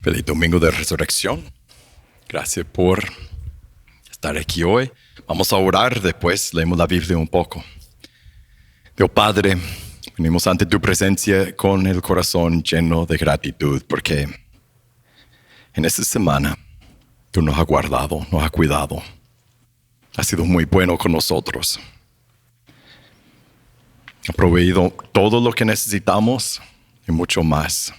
Feliz domingo de resurrección. Gracias por estar aquí hoy. Vamos a orar, después leemos la Biblia un poco. Dios Padre, venimos ante tu presencia con el corazón lleno de gratitud, porque en esta semana tú nos has guardado, nos has cuidado. Has sido muy bueno con nosotros. Has proveído todo lo que necesitamos y mucho más.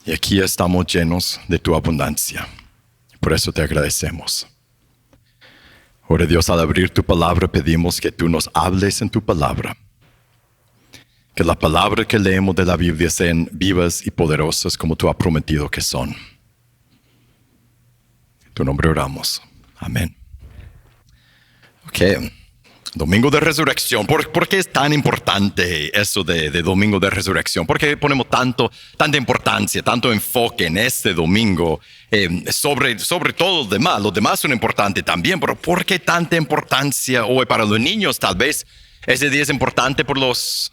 Y aquí estamos llenos de tu abundancia. Por eso te agradecemos. Ahora Dios, al abrir tu palabra, pedimos que tú nos hables en tu palabra. Que las palabras que leemos de la Biblia sean vivas y poderosas como tú has prometido que son. En tu nombre oramos. Amén. Ok. Domingo de Resurrección. ¿Por qué es tan importante eso de Domingo de Resurrección? ¿Por qué ponemos tanta importancia, tanto enfoque en este domingo sobre todo lo demás? Los demás son importantes también, pero ¿por qué tanta importancia hoy para los niños? Tal vez ese día es importante por los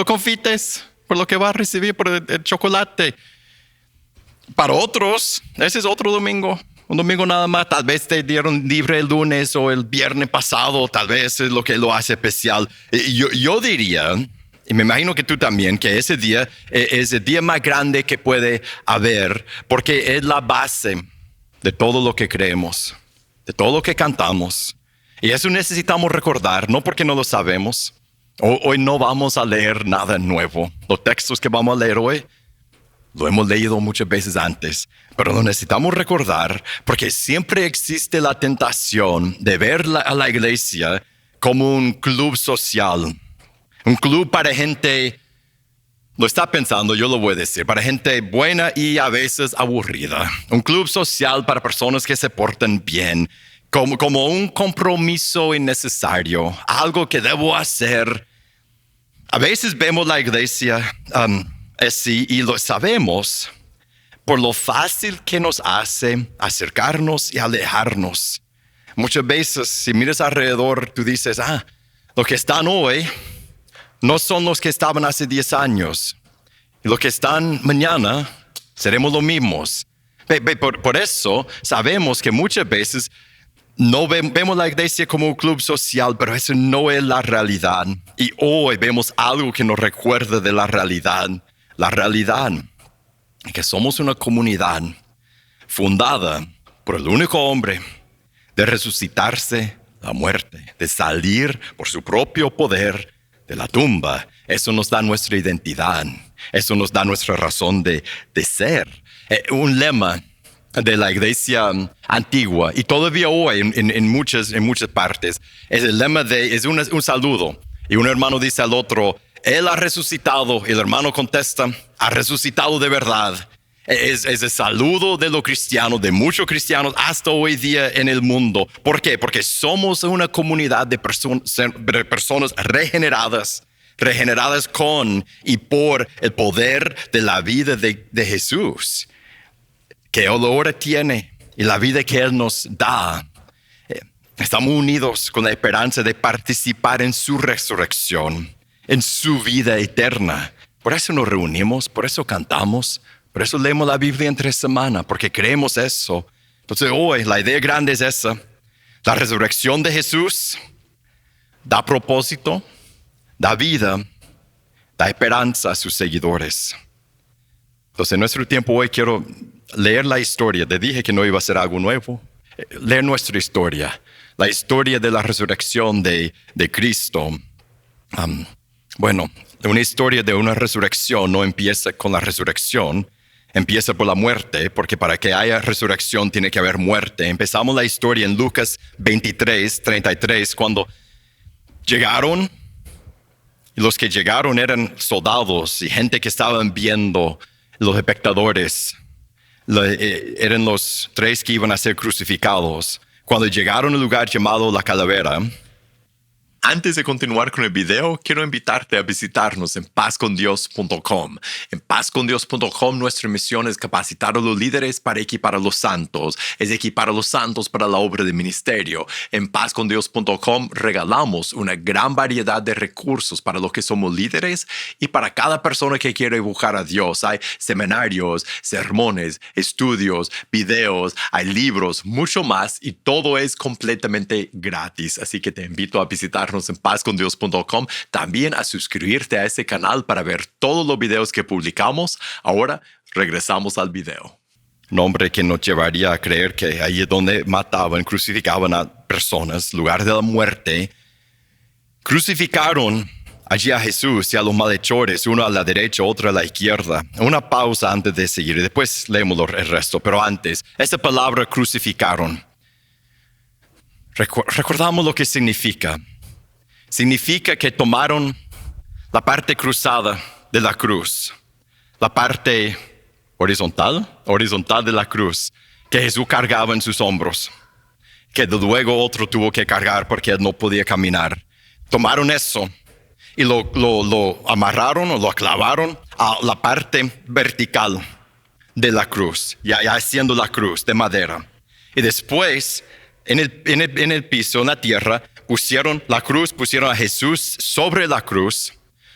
confites, por lo que va a recibir, por el chocolate. Para otros, ese es otro domingo. Un domingo nada más, tal vez te dieron libre el lunes o el viernes pasado, tal vez es lo que lo hace especial. Yo diría, y me imagino que tú también, que ese día es el día más grande que puede haber, porque es la base de todo lo que creemos, de todo lo que cantamos. Y eso necesitamos recordar, no porque no lo sabemos. Hoy no vamos a leer nada nuevo. Los textos que vamos a leer hoy, lo hemos leído muchas veces antes, pero lo necesitamos recordar porque siempre existe la tentación de ver a la iglesia como un club social, un club para gente, lo está pensando, yo lo voy a decir, para gente buena y a veces aburrida, un club social para personas que se portan bien, como un compromiso innecesario, algo que debo hacer. A veces vemos la iglesia así y lo sabemos por lo fácil que nos hace acercarnos y alejarnos. Muchas veces, si miras alrededor, tú dices, los que están hoy no son los que estaban hace 10 años. Y los que están mañana seremos los mismos. Por eso sabemos que muchas veces no vemos la iglesia como un club social, pero eso no es la realidad. Y hoy vemos algo que nos recuerda de la realidad. La realidad es que somos una comunidad fundada por el único hombre de resucitarse la muerte, de salir por su propio poder de la tumba. Eso nos da nuestra identidad. Eso nos da nuestra razón de ser. Un lema de la iglesia antigua y todavía hoy en muchas partes es el lema es un saludo y un hermano dice al otro: Él ha resucitado, y el hermano contesta: ha resucitado de verdad. Es el saludo de los cristianos, de muchos cristianos hasta hoy día en el mundo. ¿Por qué? Porque somos una comunidad de personas regeneradas con y por el poder de la vida de Jesús, que Él ahora tiene y la vida que Él nos da. Estamos unidos con la esperanza de participar en su resurrección, en su vida eterna. Por eso nos reunimos, por eso cantamos, por eso leemos la Biblia entre semana, porque creemos eso. Entonces hoy la idea grande es esa. La resurrección de Jesús da propósito, da vida, da esperanza a sus seguidores. Entonces en nuestro tiempo hoy quiero leer la historia. Te dije que no iba a ser algo nuevo. Leer nuestra historia, la historia de la resurrección de Cristo. Una historia de una resurrección no empieza con la resurrección, empieza por la muerte, porque para que haya resurrección tiene que haber muerte. Empezamos la historia en Lucas 23:33, cuando llegaron, y los que llegaron eran soldados y gente que estaban viendo, los espectadores. Eran los 3 que iban a ser crucificados. Cuando llegaron al lugar llamado La Calavera, Antes de continuar con el video, quiero invitarte a visitarnos en pazcondios.com. En pazcondios.com nuestra misión es capacitar a los líderes para equipar a los santos, es equipar a los santos para la obra de ministerio. En pazcondios.com regalamos una gran variedad de recursos para los que somos líderes y para cada persona que quiere buscar a Dios. Hay seminarios, sermones, estudios, videos, hay libros, mucho más y todo es completamente gratis. Así que te invito a visitarnos en pazcondios.com, también a suscribirte a este canal para ver todos los videos que publicamos. Ahora regresamos al video. Nombre que nos llevaría a creer que ahí es donde mataban, crucificaban a personas, lugar de la muerte. Crucificaron allí a Jesús y a los malhechores, uno a la derecha, otro a la izquierda. Una pausa antes de seguir y después leemos el resto, pero antes, esta palabra crucificaron. Recordamos lo que significa. Significa que tomaron la parte cruzada de la cruz, la parte horizontal de la cruz, que Jesús cargaba en sus hombros, que luego otro tuvo que cargar porque él no podía caminar. Tomaron eso y lo amarraron o lo clavaron a la parte vertical de la cruz, ya haciendo la cruz de madera. Y después, en el piso, en la tierra, pusieron la cruz, pusieron a Jesús sobre la cruz,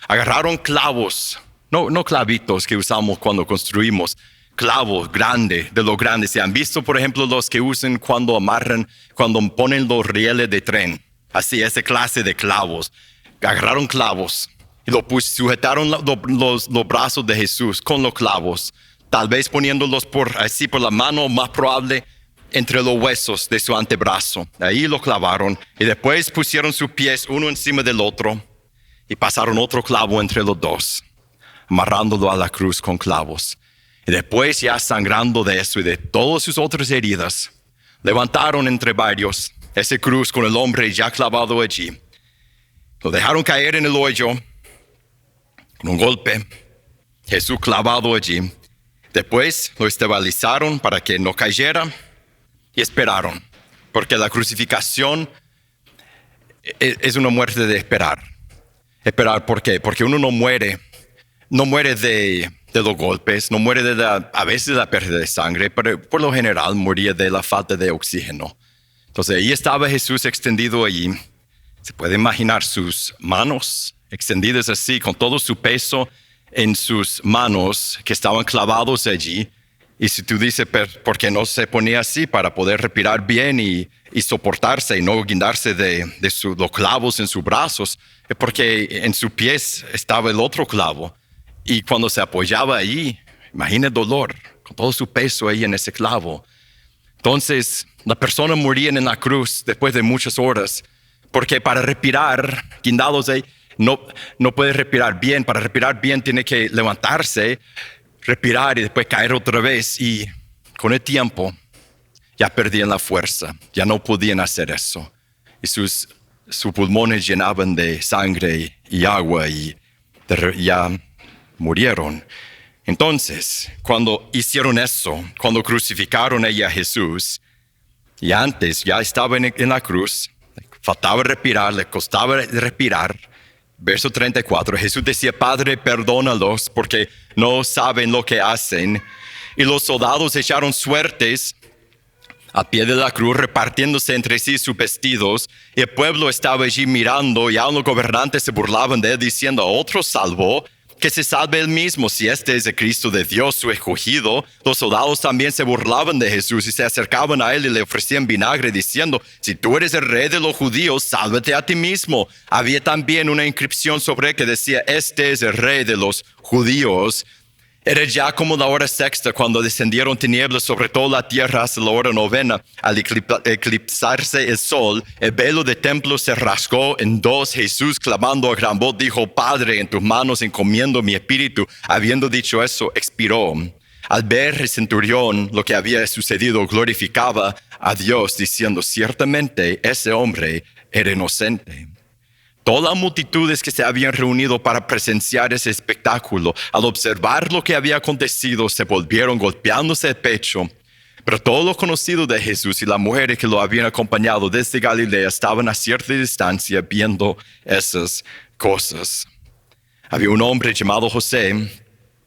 agarraron clavos, no clavitos que usamos cuando construimos, clavos grandes, de los grandes. ¿Se han visto, por ejemplo, los que usan cuando amarran, cuando ponen los rieles de tren? Así, esa clase de clavos. Agarraron clavos y sujetaron los brazos de Jesús con los clavos, tal vez poniéndolos por la mano, más probable, entre los huesos de su antebrazo. Ahí lo clavaron y después pusieron sus pies uno encima del otro y pasaron otro clavo entre los dos, amarrándolo a la cruz con clavos. Y después, ya sangrando de eso y de todas sus otras heridas, levantaron entre varios esa cruz con el hombre ya clavado allí. Lo dejaron caer en el hoyo con un golpe, Jesús clavado allí. Después lo estabilizaron para que no cayera y esperaron, porque la crucificación es una muerte de esperar. Esperar, ¿por qué? Porque uno no muere de los golpes, no muere a veces de la pérdida de sangre, pero por lo general moría de la falta de oxígeno. Entonces ahí estaba Jesús extendido allí. Se puede imaginar sus manos extendidas así, con todo su peso en sus manos que estaban clavados allí. Y si tú dices, ¿por qué no se ponía así para poder respirar bien y soportarse y no guindarse de los clavos en sus brazos? Es porque en sus pies estaba el otro clavo. Y cuando se apoyaba allí, imagina el dolor, con todo su peso ahí en ese clavo. Entonces, la persona moría en la cruz después de muchas horas, porque para respirar, guindados ahí, no puede respirar bien. Para respirar bien tiene que levantarse, respirar y después caer otra vez. Y con el tiempo ya perdían la fuerza, ya no podían hacer eso. Y sus pulmones llenaban de sangre y agua y ya murieron. Entonces, cuando hicieron eso, cuando crucificaron a Jesús, y antes ya estaba en la cruz, faltaba respirar, le costaba respirar. Verso 34, Jesús decía, Padre, perdónalos porque no saben lo que hacen. Y los soldados echaron suertes a pie de la cruz, repartiéndose entre sí sus vestidos. Y el pueblo estaba allí mirando, y aún los gobernantes se burlaban de él, diciendo, a otro salvó, que se salve él mismo, si este es el Cristo de Dios, su escogido. Los soldados también se burlaban de Jesús y se acercaban a él y le ofrecían vinagre, diciendo, si tú eres el rey de los judíos, sálvate a ti mismo. Había también una inscripción sobre él que decía, este es el rey de los judíos. Era ya como la hora sexta cuando descendieron tinieblas sobre toda la tierra hasta la hora novena. Al eclipsarse el sol, el velo del templo se rasgó en dos. Jesús, clamando a gran voz, dijo, Padre, en tus manos encomiendo mi espíritu. Habiendo dicho eso, expiró. Al ver el centurión lo que había sucedido, glorificaba a Dios, diciendo, ciertamente ese hombre era inocente. Todas las multitudes que se habían reunido para presenciar ese espectáculo, al observar lo que había acontecido, se volvieron golpeándose el pecho, Pero todos los conocidos de Jesús y las mujeres que lo habían acompañado desde Galilea estaban a cierta distancia viendo esas cosas. Había un hombre llamado José,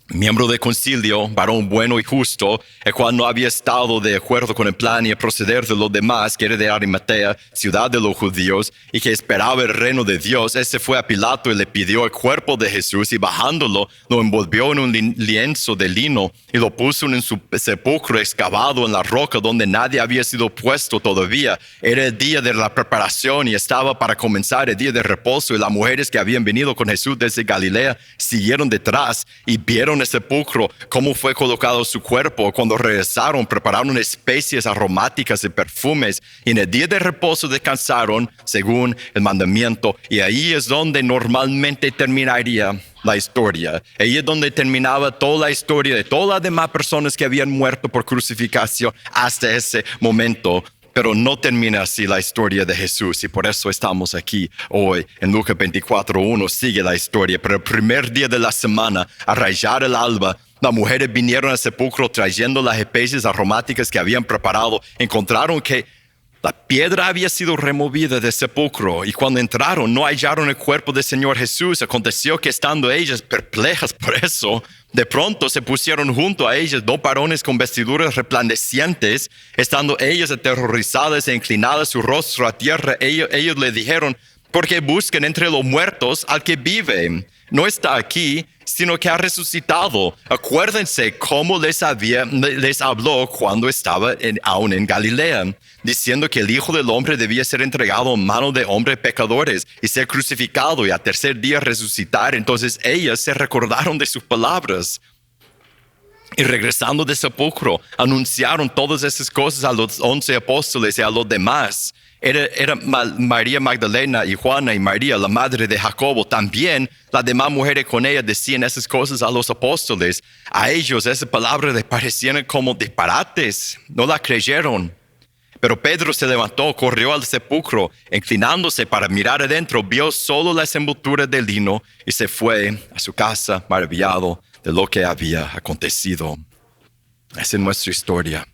miembro del concilio, varón bueno y justo, el cual no había estado de acuerdo con el plan y el proceder de los demás, que era de Arimatea, ciudad de los judíos, y que esperaba el reino de Dios. Ese fue a Pilato y le pidió el cuerpo de Jesús, y bajándolo, lo envolvió en un lienzo de lino y lo puso en su sepulcro excavado en la roca donde nadie había sido puesto todavía. Era el día de la preparación y estaba para comenzar el día de reposo, y las mujeres que habían venido con Jesús desde Galilea siguieron detrás y vieron el sepulcro, cómo fue colocado su cuerpo. Cuando regresaron, prepararon especies aromáticas y perfumes, y en el día de reposo descansaron según el mandamiento. Y ahí es donde normalmente terminaría la historia. Ahí es donde terminaba toda la historia de todas las demás personas que habían muerto por crucifixión hasta ese momento. Pero no termina así la historia de Jesús, y por eso estamos aquí hoy. En Lucas 24:1 sigue la historia. Pero el primer día de la semana, a rayar el alba, las mujeres vinieron al sepulcro trayendo las especies aromáticas que habían preparado. Encontraron que la piedra había sido removida del sepulcro, y cuando entraron no hallaron el cuerpo del Señor Jesús. Aconteció que, estando ellas perplejas por eso, de pronto se pusieron junto a ellas dos varones con vestiduras resplandecientes. Estando ellas aterrorizadas e inclinadas su rostro a tierra, ellos le dijeron: ¿por qué buscan entre los muertos al que vive? No está aquí, sino que ha resucitado. Acuérdense cómo les habló cuando estaba aún en Galilea, diciendo que el Hijo del Hombre debía ser entregado en manos de hombres pecadores y ser crucificado y al tercer día resucitar. Entonces ellas se recordaron de sus palabras, y regresando del sepulcro, anunciaron todas esas cosas a los 11 apóstoles y a los demás. Era María Magdalena y Juana y María, la madre de Jacobo. También las demás mujeres con ella decían esas cosas a los apóstoles. A ellos esas palabras les parecían como disparates, no la creyeron. Pero Pedro se levantó, corrió al sepulcro, inclinándose para mirar adentro, vio solo las envolturas de lino y se fue a su casa maravillado de lo que había acontecido. Esa es nuestra historia.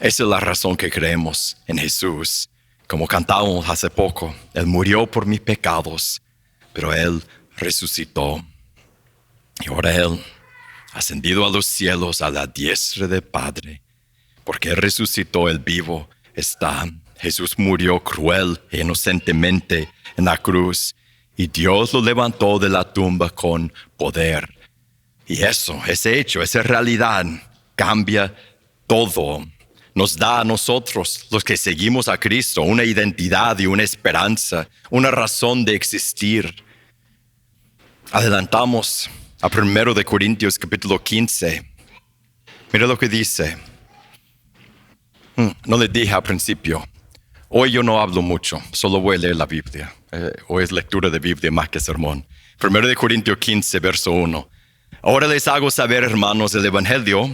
Esa es la razón que creemos en Jesús. Como cantábamos hace poco, Él murió por mis pecados, pero Él resucitó. Y ahora Él, ascendido a los cielos a la diestra del Padre, porque Él resucitó, el vivo está. Jesús murió cruel e inocentemente en la cruz, y Dios lo levantó de la tumba con poder. Y eso, ese hecho, esa realidad cambia todo. Nos da a nosotros, los que seguimos a Cristo, una identidad y una esperanza, una razón de existir. Adelantamos a 1 de Corintios capítulo 15. Mira lo que dice. No les dije al principio. Hoy yo no hablo mucho, solo voy a leer la Biblia. Hoy es lectura de Biblia más que sermón. 1 de Corintios 15, verso 1. Ahora les hago saber, hermanos, el Evangelio.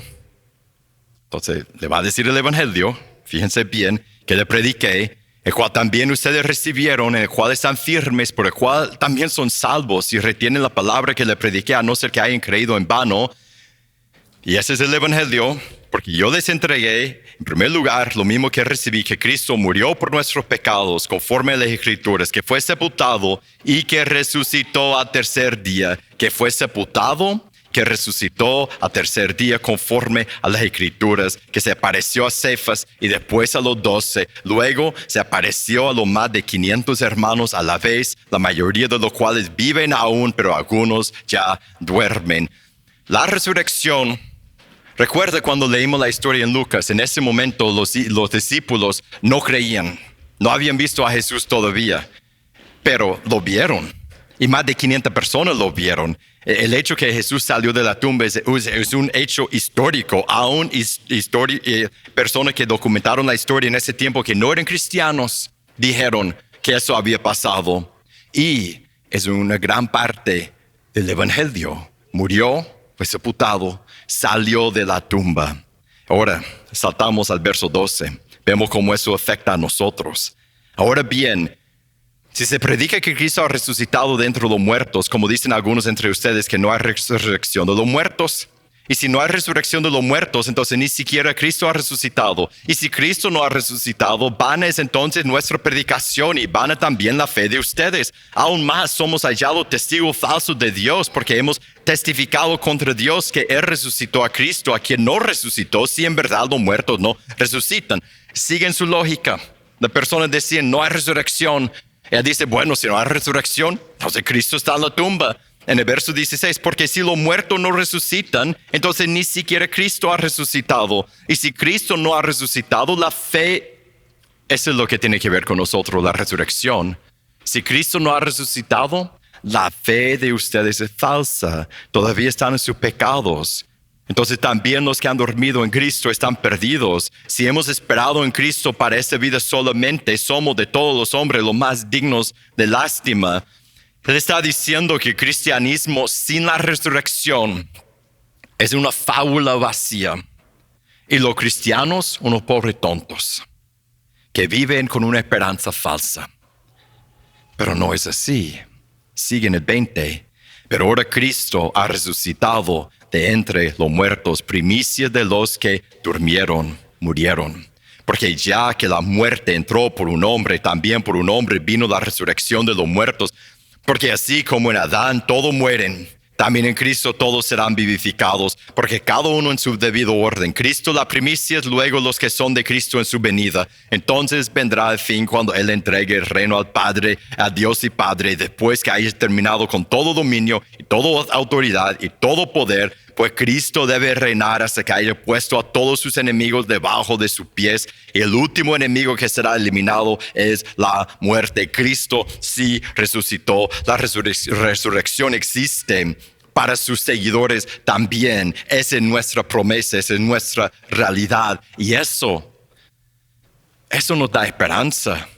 Entonces le va a decir el Evangelio, fíjense bien, que le prediqué, el cual también ustedes recibieron, en el cual están firmes, por el cual también son salvos, y retienen la palabra que le prediqué, a no ser que hayan creído en vano. Y ese es el Evangelio, porque yo les entregué, en primer lugar, lo mismo que recibí, que Cristo murió por nuestros pecados, conforme a las Escrituras, que fue sepultado y que resucitó al tercer día, que fue sepultado, que resucitó al tercer día conforme a las Escrituras, que se apareció a Cefas y después a los 12. Luego se apareció a los más de 500 hermanos a la vez, la mayoría de los cuales viven aún, pero algunos ya duermen. La resurrección, recuerda cuando leímos la historia en Lucas, en ese momento los discípulos no creían, no habían visto a Jesús todavía, pero lo vieron. Y más de 500 personas lo vieron. El hecho que Jesús salió de la tumba es un hecho histórico. Aún personas que documentaron la historia en ese tiempo que no eran cristianos dijeron que eso había pasado. Y es una gran parte del Evangelio. Murió, fue sepultado, salió de la tumba. Ahora saltamos al verso 12. Vemos cómo eso afecta a nosotros. Ahora bien, si se predica que Cristo ha resucitado de entre los muertos, como dicen algunos entre ustedes que no hay resurrección de los muertos, Y si no hay resurrección de los muertos, entonces ni siquiera Cristo ha resucitado. Y si Cristo no ha resucitado, vana es entonces nuestra predicación y vana también la fe de ustedes. Aún más somos hallados testigos falsos de Dios porque hemos testificado contra Dios que Él resucitó a Cristo, a quien no resucitó, si en verdad los muertos no resucitan. Siguen su lógica. Las personas decían, no hay resurrección. Él dice, bueno, si no hay resurrección, entonces Cristo está en la tumba. En el verso 16, porque si los muertos no resucitan, entonces ni siquiera Cristo ha resucitado. Y si Cristo no ha resucitado, la fe, eso es lo que tiene que ver con nosotros, la resurrección. Si Cristo no ha resucitado, la fe de ustedes es falsa. Todavía están en sus pecados. Entonces también los que han dormido en Cristo están perdidos. Si hemos esperado en Cristo para esta vida solamente, somos de todos los hombres los más dignos de lástima. Él está diciendo que el cristianismo sin la resurrección es una fábula vacía. Y los cristianos, unos pobres tontos, que viven con una esperanza falsa. Pero no es así. Sigue en el 20. Pero ahora Cristo ha resucitado de entre los muertos, primicia de los que durmieron, murieron. Porque ya que la muerte entró por un hombre, también por un hombre vino la resurrección de los muertos. Porque así como en Adán todos mueren, también en Cristo todos serán vivificados, porque cada uno en su debido orden. Cristo la primicia, luego los que son de Cristo en su venida. Entonces vendrá el fin cuando Él entregue el reino al Padre, a Dios y Padre, después que haya terminado con todo dominio y toda autoridad y todo poder, pues Cristo debe reinar hasta que haya puesto a todos sus enemigos debajo de sus pies. Y el último enemigo que será eliminado es la muerte. Cristo sí resucitó. La resurrección existe para sus seguidores también. Esa es nuestra promesa, esa es nuestra realidad. Y eso nos da esperanza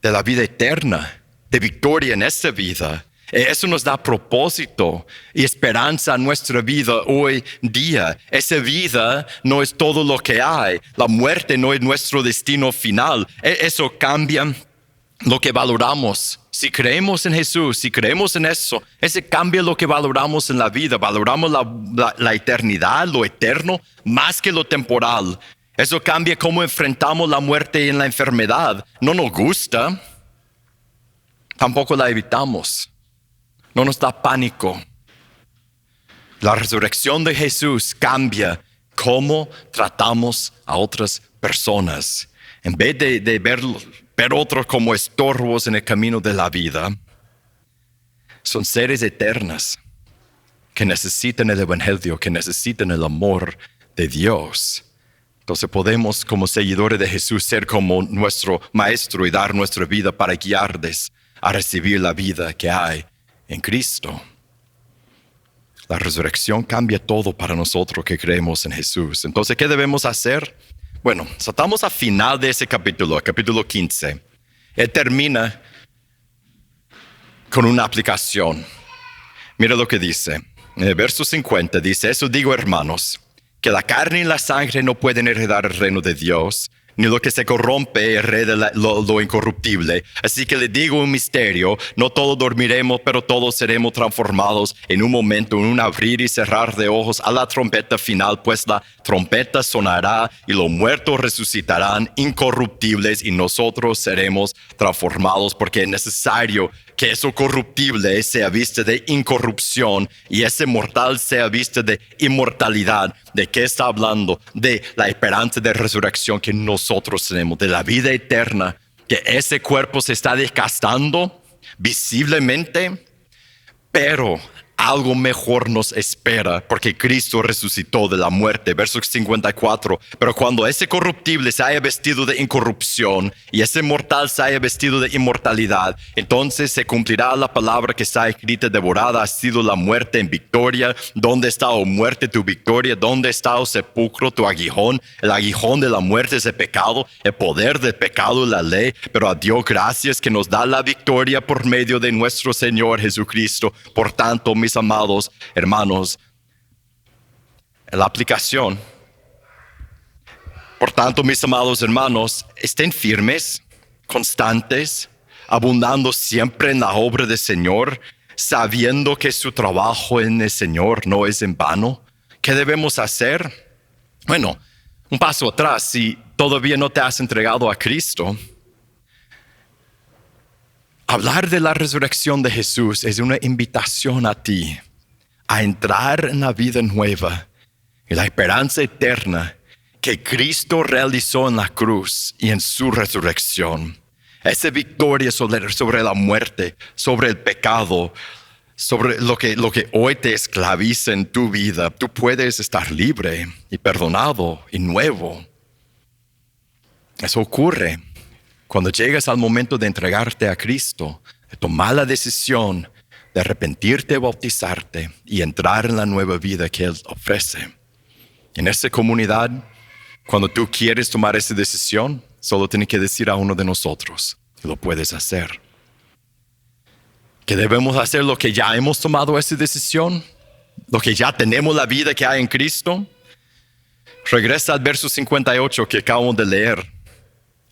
de la vida eterna, de victoria en esta vida. Eso nos da propósito y esperanza a nuestra vida hoy día. Esa vida no es todo lo que hay. La muerte no es nuestro destino final. Eso cambia lo que valoramos. Si creemos en Jesús, si creemos en eso, ese cambia lo que valoramos en la vida. Valoramos la eternidad, lo eterno, más que lo temporal. Eso cambia cómo enfrentamos la muerte y la enfermedad. No nos gusta, tampoco la evitamos. No nos da pánico. La resurrección de Jesús cambia cómo tratamos a otras personas. En vez de ver otros como estorbos en el camino de la vida, son seres eternos que necesitan el evangelio, que necesitan el amor de Dios. Entonces podemos, como seguidores de Jesús, ser como nuestro maestro y dar nuestra vida para guiarles a recibir la vida que hay en Cristo. La resurrección cambia todo para nosotros que creemos en Jesús. Entonces, ¿qué debemos hacer? Bueno, saltamos al final de ese capítulo, capítulo 15. Él termina con una aplicación. Mira lo que dice. En el verso 50 dice, eso digo, hermanos, que la carne y la sangre no pueden heredar el reino de Dios, ni lo que se corrompe hereda lo incorruptible. Así que le digo un misterio, no todos dormiremos, pero todos seremos transformados en un momento, en un abrir y cerrar de ojos a la trompeta final, pues la trompeta sonará y los muertos resucitarán incorruptibles y nosotros seremos transformados, porque es necesario que eso corruptible sea visto de incorrupción y ese mortal sea visto de inmortalidad. ¿De qué está hablando? De la esperanza de resurrección que nosotros tenemos, de la vida eterna, que ese cuerpo se está desgastando visiblemente, pero algo mejor nos espera porque Cristo resucitó de la muerte. Verso 54. Pero cuando ese corruptible se haya vestido de incorrupción y ese mortal se haya vestido de inmortalidad, entonces se cumplirá la palabra que está escrita: devorada ha sido la muerte en victoria. ¿Dónde está, oh muerte, tu victoria? ¿Dónde está, oh sepulcro, tu aguijón? El aguijón de la muerte es el pecado, el poder del pecado es la ley, pero a Dios gracias que nos da la victoria por medio de nuestro Señor Jesucristo. Por tanto, mis amados hermanos, la aplicación. Por tanto, mis amados hermanos, estén firmes, constantes, abundando siempre en la obra del Señor, sabiendo que su trabajo en el Señor no es en vano, ¿Qué debemos hacer? Bueno, un paso atrás, si todavía no te has entregado a Cristo, hablar de la resurrección de Jesús es una invitación a ti a entrar en la vida nueva y la esperanza eterna que Cristo realizó en la cruz y en su resurrección. Esa victoria sobre la muerte, sobre el pecado, sobre lo que hoy te esclaviza en tu vida. Tú puedes estar libre y perdonado y nuevo. Eso ocurre cuando llegas al momento de entregarte a Cristo, de tomar la decisión de arrepentirte, bautizarte y entrar en la nueva vida que Él ofrece. En esta comunidad, cuando tú quieres tomar esa decisión, solo tienes que decir a uno de nosotros y lo puedes hacer. Que debemos hacer lo que ya hemos tomado esa decisión, lo que ya tenemos la vida que hay en Cristo. Regresa al verso 58 que acabamos de leer.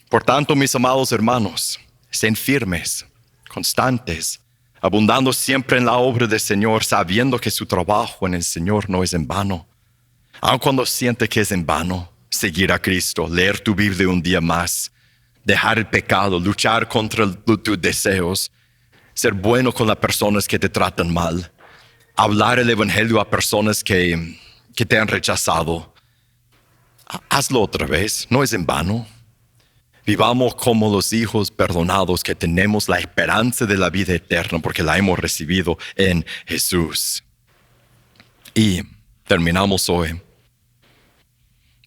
Por tanto, mis amados hermanos, estén firmes, constantes, abundando siempre en la obra del Señor, sabiendo que su trabajo en el Señor no es en vano. Aun cuando siente que es en vano, seguir a Cristo, leer tu Biblia un día más, dejar el pecado, luchar contra tus deseos, ser bueno con las personas que te tratan mal, hablar el evangelio a personas que te han rechazado. Hazlo otra vez, no es en vano. Vivamos como los hijos perdonados que tenemos la esperanza de la vida eterna porque la hemos recibido en Jesús. Y terminamos hoy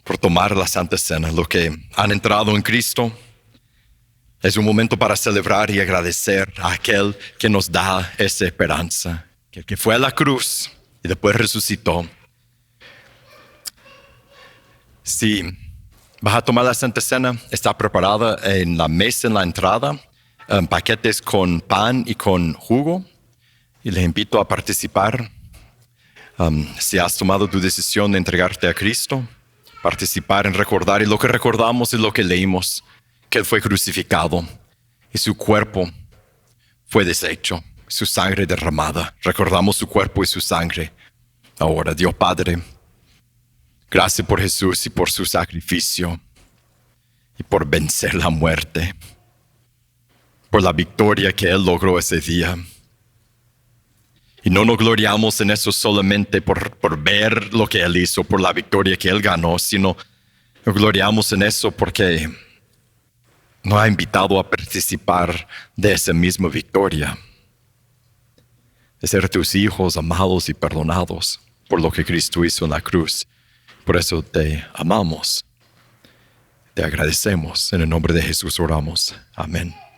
por tomar la Santa Cena. Los que han entrado en Cristo, es un momento para celebrar y agradecer a aquel que nos da esa esperanza, que fue a la cruz y después resucitó. Si vas a tomar la Santa Cena, está preparada en la mesa en la entrada, paquetes con pan y con jugo, y les invito a participar. Si has tomado tu decisión de entregarte a Cristo, participar en recordar, y lo que recordamos es lo que leímos, que Él fue crucificado y su cuerpo fue deshecho, su sangre derramada. Recordamos su cuerpo y su sangre. Ahora, Dios Padre, gracias por Jesús y por su sacrificio y por vencer la muerte, por la victoria que Él logró ese día. Y no nos gloriamos en eso solamente por ver lo que Él hizo, por la victoria que Él ganó, sino nos gloriamos en eso porque nos ha invitado a participar de esa misma victoria, de ser tus hijos amados y perdonados por lo que Cristo hizo en la cruz. Por eso te amamos, te agradecemos. En el nombre de Jesús oramos. Amén.